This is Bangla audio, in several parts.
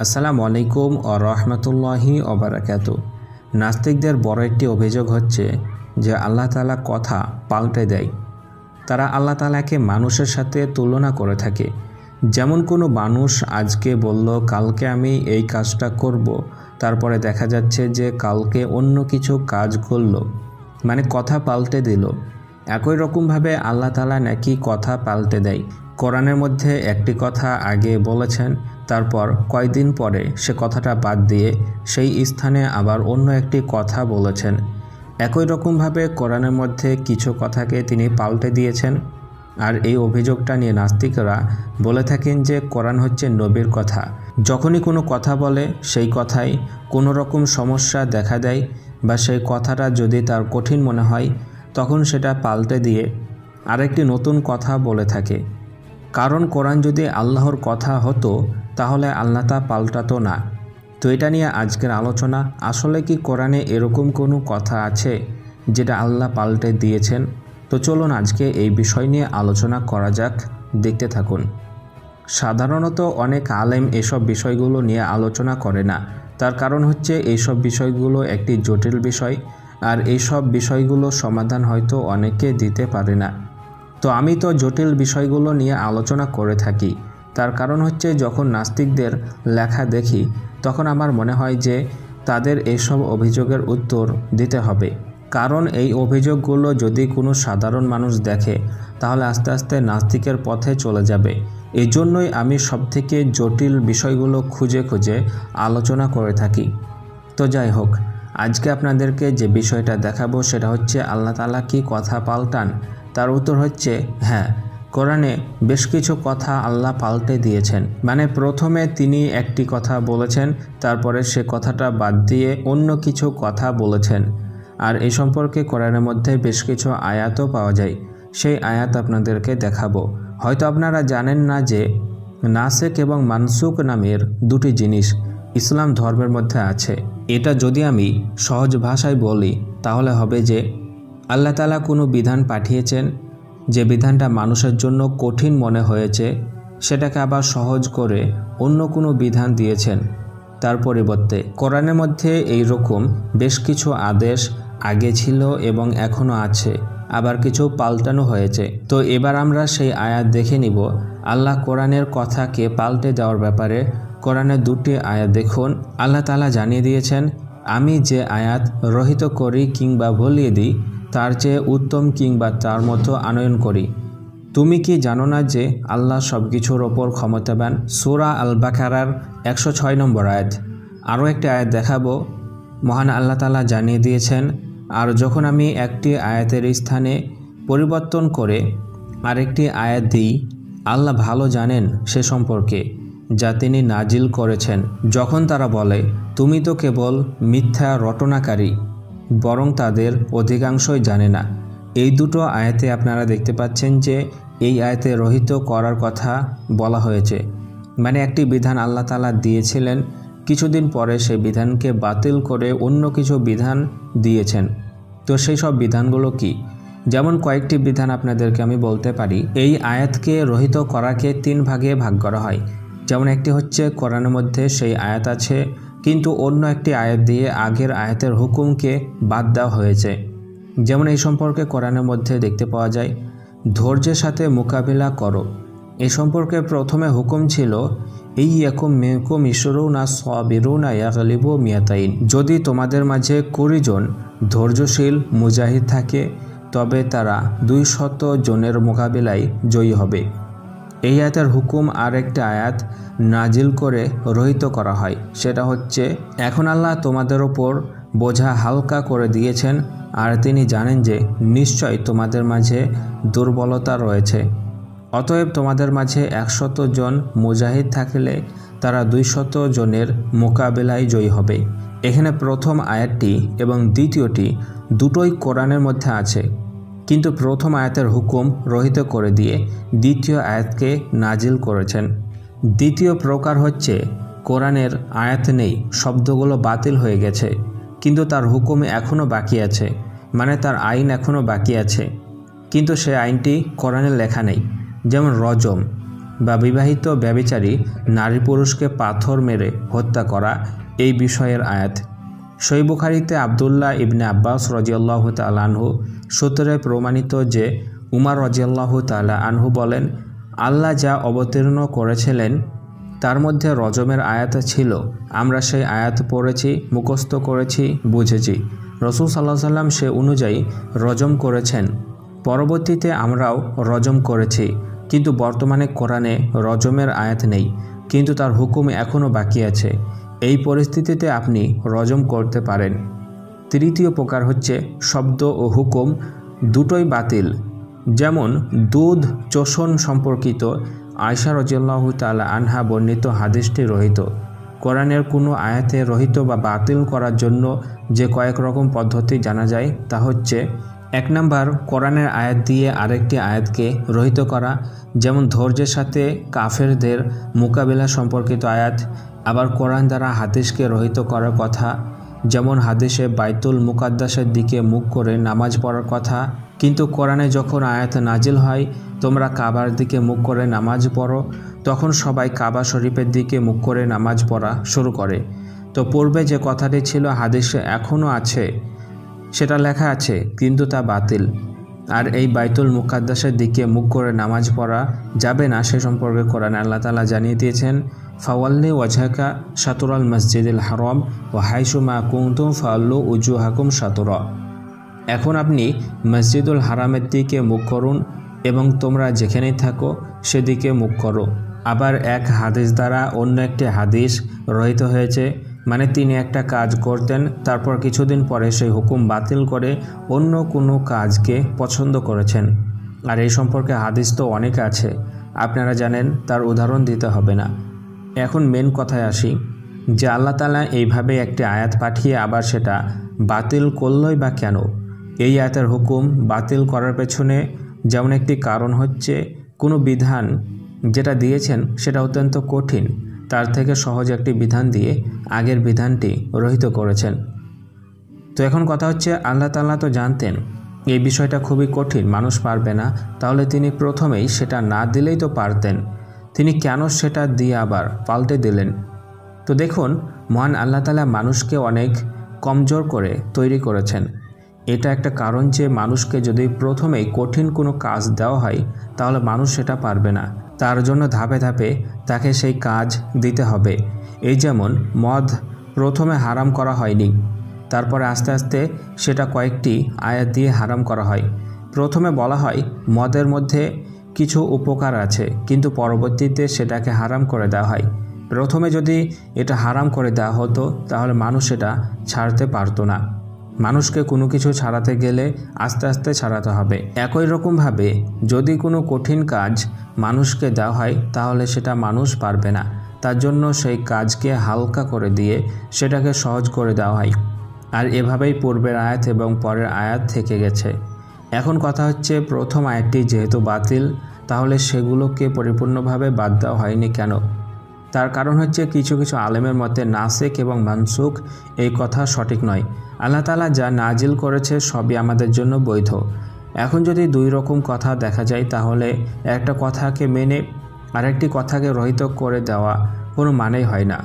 আসসালামু আলাইকুম ও রহমতুল্লাহি ওবারাকাতু। নাস্তিকদের বড় একটি অভিযোগ হচ্ছে যে আল্লাহ তাআলা কথা পাল্টে দেয়। তারা আল্লাহ তাআলাকে মানুষের সাথে তুলনা করে থাকে। যেমন কোনো মানুষ আজকে বলল কালকে আমি এই কাজটা করব, তারপরে দেখা যাচ্ছে যে কালকে অন্য কিছু কাজ করল, মানে কথা পাল্টে দিল। একই রকমভাবে আল্লাহ তাআলা নাকি কথা পাল্টে দেয়। কোরআনের মধ্যে একটি কথা আগে বলেছেন, তারপর কয়েকদিন পরে সে কথাটা বাদ দিয়ে সেই স্থানে আবার অন্য একটি কথা বলেছেন। একই রকমভাবে কোরআনের মধ্যে কিছু কথাকে তিনি পাল্টে দিয়েছেন। আর এই অভিযোগটা নিয়ে নাস্তিকরা বলে থাকেন যে কোরআন হচ্ছে নবীর কথা। যখনই কোনো কথা বলে সেই কথাই কোনো রকম সমস্যা দেখা দেয় বা সেই কথাটা যদি তার কঠিন মনে হয় তখন সেটা পাল্টে দিয়ে আরেকটি নতুন কথা বলে থাকে। কারণ কোরআন যদি আল্লাহর কথা হতো তাহলে আল্লাহ তা পাল্টাতো না। তো এটা নিয়ে আজকের আলোচনা, আসলে কি কোরআনে এরকম কোনো কথা আছে যেটা আল্লাহ পাল্টে দিয়েছেন? তো চলুন আজকে এই বিষয় নিয়ে আলোচনা করা যাক, দেখতে থাকুন। সাধারণত অনেক আলেম এসব বিষয়গুলো নিয়ে আলোচনা করে না। তার কারণ হচ্ছে এইসব বিষয়গুলো একটি জটিল বিষয়, আর এইসব বিষয়গুলো সমাধান হয়তো অনেকে দিতে পারে না। তো আমি তো জটিল বিষয়গুলো নিয়ে আলোচনা করে থাকি। তার কারণ হচ্ছে যখন নাস্তিকদের লেখা দেখি তখন আমার মনে হয় যে তাদের এইসব অভিযোগের উত্তর দিতে হবে। কারণ এই অভিযোগগুলো যদি কোনো সাধারণ মানুষ দেখে তাহলে আস্তে আস্তে নাস্তিকের পথে চলে যাবে। এই জন্যই আমি সবথেকে জটিল বিষয়গুলো খুঁজে খুঁজে আলোচনা করে থাকি। তো যাই হোক, আজকে আপনাদেরকে যে বিষয়টা দেখাবো সেটা হচ্ছে আল্লাহ তাআলা কি কথা পাল্টান? তার উত্তর হচ্ছে হ্যাঁ, কোরআনে বেশ কিছু কথা আল্লাহ পাল্টে দিয়েছেন। মানে প্রথমে তিনি একটি কথা বলেছেন, তারপরে সে কথাটা বাদ দিয়ে অন্য কিছু কথা বলেছেন। আর এই সম্পর্কে কোরআনের মধ্যে বেশ কিছু আয়াতও পাওয়া যায়। সেই আয়াত আপনাদেরকে দেখাবো। হয়তো আপনারা জানেন না যে নাসেক এবং মানসুক নামের দুটি জিনিস ইসলাম ধর্মের মধ্যে আছে। এটা যদি আমি সহজ ভাষায় বলি তাহলে হবে যে আল্লাহ তাআলা কোনো বিধান পাঠিয়েছেন, যে বিধানটা মানুষের জন্য কঠিন মনে হয়েছে সেটাকে আবার সহজ করে অন্য কোনো বিধান দিয়েছেন। তার পরিবর্তে কোরআনের মধ্যে এই রকম বেশ কিছু আদেশ আগে ছিল এবং এখনও আছে, আবার কিছু পাল্টানো হয়েছে। তো এবার আমরা সেই আয়াত দেখে নিব আল্লাহ কোরআনের কথাকে পাল্টে দেওয়ার ব্যাপারে। কোরআনের দুটি আয়াত দেখুন। আল্লাহ তাআলা জানিয়ে দিয়েছেন, আমি যে আয়াত রহিত করি কিংবা ভুলিয়ে দিই তার চেয়ে উত্তম কিংবা তার মতো আনয়ন করি। তুমি কি জানো না যে আল্লাহ সব কিছুর ওপর ক্ষমতাবান? সূরা আল বাকারার 106 নম্বর আয়াত। আরও একটি আয়াত দেখাবো। মহান আল্লাহ তাআলা জানিয়ে দিয়েছেন, আর যখন আমি একটি আয়াতের স্থানে পরিবর্তন করে আরেকটি আয়াত দিই, আল্লাহ ভালো জানেন সে সম্পর্কে যা তিনি নাজিল করেছেন। যখন তারা বলে তুমি তো কেবল মিথ্যা রটনাকারী, বরং তাদের অধিকাংশই জানে না। এই দুটো আয়াতে আপনারা দেখতে পাচ্ছেন যে এই আয়াতে রহিত করার কথা বলা হয়েছে। মানে একটি বিধান আল্লাহ তাআলা দিয়েছিলেন, কিছুদিন পরে সেই বিধানকে বাতিল করে অন্য কিছু বিধান দিয়েছেন। তো সেই সব বিধানগুলো কি? যেমন কয়েকটি বিধান আপনাদেরকে আমি বলতে পারি। এই আয়াতকে রহিত করাকে 3 ভাগে ভাগ করা হয়। যেমন একটি হচ্ছে কোরআনের মধ্যে সেই আয়াত আছে কিন্তু অন্য একটি আয়াত দিয়ে আগের আয়াতের হুকুমকে বাদ দেওয়া হয়েছে। যেমন এই সম্পর্কে কোরআনের মধ্যে দেখতে পাওয়া যায়, ধৈর্যের সাথে মোকাবিলা করো। এই সম্পর্কে প্রথমে হুকুম ছিল ইয়াকুম মিনকুম ইশরুনা সাবিরুনা ইয়াগলিবু মিয়াতাইন। যদি তোমাদের মাঝে 20 জন ধৈর্যশীল মুজাহিদ থাকে তবে তারা 200 জনের মোকাবিলায় জয়ী হবে। এই আয়াতের হুকুম আর একটা আয়াত নাজিল করে রহিত করা হয়। সেটা হচ্ছে, এখন আল্লাহ তোমাদের ওপর বোঝা হালকা করে দিয়েছেন আর তিনি জানেন যে নিশ্চয় তোমাদের মাঝে দুর্বলতা রয়েছে। অতএব তোমাদের মাঝে 100 জন মুজাহিদ থাকলে তারা 200 জনের মোকাবেলায় জয়ী হবে। এখানে প্রথম আয়াতটি এবং দ্বিতীয়টি দুটোই কোরআনের মধ্যে আছে, কিন্তু প্রথম আয়াতের হুকুম রহিত করে দিয়ে দ্বিতীয় আয়াতকে নাজিল করেছেন। দ্বিতীয় প্রকার হচ্ছে কোরআনের আয়াত নেই, শব্দগুলো বাতিল হয়ে গেছে, কিন্তু তার হুকুম এখনও বাকি আছে, মানে তার আইন এখনও বাকি আছে, কিন্তু সে আইনটি কোরআনে লেখা নেই। যেমন রজম, বা বিবাহিত ব্যভিচারী নারী পুরুষকে পাথর মেরে হত্যা করা এই বিষয়ের আয়াত। সহিহ বুখারীতে আব্দুল্লাহ ইবনে আব্বাস রাদিয়াল্লাহু তাআলা আনহু সূত্রে প্রমাণিত যে উমর রাদিয়াল্লাহু তাআলা আনহু বলেন, আল্লাহ যা অবতীর্ণ করেছিলেন তার মধ্যে রজমের আয়াত ছিল। আমরা সেই আয়াত পড়েছি, মুখস্থ করেছি, বুঝেছি। রাসূল সাল্লাল্লাহু আলাইহি সাল্লাম সে অনুযায়ী রজম করেছেন। পরবর্তীতে আমরাও রজম করেছি, কিন্তু বর্তমানে কোরআনে রজমের আয়াত নেই, কিন্তু তার হুকুম এখনও বাকি আছে। এই পরিস্থিতিতে আপনি রজম করতে পারেন। তৃতীয় প্রকার হচ্ছে শব্দ ও হুকুম দুটোই বাতিল। যেমন দুধ চোষণ সম্পর্কিত আয়েশা রাদিয়াল্লাহু তাআলা আনহা বর্ণিত হাদিসটি রহিত। কোরআনের কোনো আয়াতে রহিত বা বাতিল করার জন্য যে কয়েক রকম পদ্ধতি জানা যায় তা হচ্ছে, 1 নাম্বার, কোরআনের আয়াত দিয়ে আরেকটি আয়াতকে রহিত করা, যেমন ধৈর্যের সাথে কাফেরদের মোকাবিলা সম্পর্কিত আয়াত। আবার কোরআন দ্বারা হাদিসকে রহিত করার কথা, যেমন হাদিসে বাইতুল মুকাদ্দাসের দিকে মুখ করে নামাজ পড়ার কথা, কিন্তু কোরআনে যখন আয়াত নাজিল হয় তোমরা কাবার দিকে মুখ করে নামাজ পড়ো, তখন সবাই কাবা শরীফের দিকে মুখ করে নামাজ পড়া শুরু করে। তো পূর্বে যে কথাটি ছিল হাদিসে এখনও আছে, সেটা লেখা আছে, কিন্তু তা বাতিল। আর এই বাইতুল মুকাদ্দাসের দিকে মুখ করে নামাজ পড়া যাবে না সে সম্পর্কে কোরআনে আল্লাহ তাআলা জানিয়ে দিয়েছেন, ফাওয়াল্লি ওয়াজহাকা শাতরাল মসজিদিল হারাম ওয়া হাইসু মা কুনতুম ফাওয়াল্লু উজুহাকুম শাতরা। এখন আপনি মসজিদুল হারামের দিকে মুখ করুন এবং তোমরা যেখানেই থাকো সেদিকে মুখ করো। আবার এক হাদিস দ্বারা অন্য একটি হাদিস রহিত হয়েছে, মানে তিনি একটা কাজ করতেন, তারপর কিছুদিন পরে সেই হুকুম বাতিল করে অন্য কোনো কাজকে পছন্দ করেছেন। আর এই সম্পর্কে হাদিস তো অনেক আছে, আপনারা জানেন, তার উদাহরণ দিতে হবে না। এখন মেন কথায় আসি যে আল্লাহ তাআলা এইভাবে একটি আয়াত পাঠিয়ে আবার সেটা বাতিল করলই বা কেন? এই আয়াতের হুকুম বাতিল করার পেছনে যেমন একটি কারণ হচ্ছে কোনো বিধান যেটা দিয়েছেন সেটা অত্যন্ত কঠিন, তার থেকে সহজ একটি বিধান দিয়ে আগের বিধানটি রহিত করেছেন। তো এখন কথা হচ্ছে আল্লাহ তাআলা তো জানতেন এই বিষয়টা খুবই কঠিন, মানুষ পারবে না, তাহলে তিনি প্রথমেই সেটা না দিলেই তো পারতেন। তিনি কেন সেটা দিয়ে আবার পাল্টে দিলেন? তো দেখুন, মহান আল্লাহ তাআলা মানুষকে অনেক কমজোর করে তৈরি করেছেন। এটা একটা কারণ যে মানুষকে যদি প্রথমেই কঠিন কোনো কাজ দেওয়া হয় তাহলে মানুষ সেটা পারবে না, তার জন্য ধাপে ধাপে তাকে সেই কাজ দিতে হবে। এই যেমন মদ প্রথমে হারাম করা হয়নি, তারপরে আস্তে আস্তে সেটা কয়েকটি আয়াত দিয়ে হারাম করা হয়। প্রথমে বলা হয় মদের মধ্যে কিছু উপকার আছে, কিন্তু পরবর্তীতে সেটাকে হারাম করে দেওয়া হয়। প্রথমে যদি এটা হারাম করে দেওয়া হতো তাহলে মানুষ এটা ছাড়তে পারতো না। মানুষকে কোনো কিছু ছাড়াতে গেলে আস্তে আস্তে ছাড়াতে হবে। একই রকমভাবে যদি কোনো কঠিন কাজ মানুষকে দেওয়া হয় তাহলে সেটা মানুষ পারবে না, তার জন্য সেই কাজকে হালকা করে দিয়ে সেটাকে সহজ করে দেওয়া হয়। আর এভাবেই পূর্বের আয়াত এবং পরের আয়াত থেকে গেছে। এখন কথা হচ্ছে প্রথম আয়াতটি যেহেতু বাতিল, তাহলে সেগুলোকে পরিপূর্ণভাবে বাদ দেওয়া হয়নি কেন? তার কারণ হচ্ছে কিছু কিছু আলেমের মতে নাসেখ এবং মানসুখ এই কথা সঠিক নয়। আল্লাহ তাআলা যা নাজিল করেছে সবই আমাদের জন্য বৈধ। এখন যদি দুই রকম কথা দেখা যায় তাহলে একটা কথাকে মেনে আরেকটি কথাকে রহিত করে দেওয়া কোনো মানেই হয় না।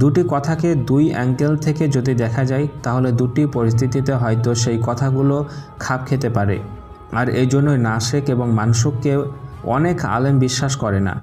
দুটি কথাকে দুই অ্যাঙ্গেল থেকে যদি দেখা যায় তাহলে দুটি পরিস্থিতিতে হয়তো সেই কথাগুলো খাপ খেতে পারে। আর এই জন্যই নাসেখ এবং মানসুখকে অনেক আলেম বিশ্বাস করে না।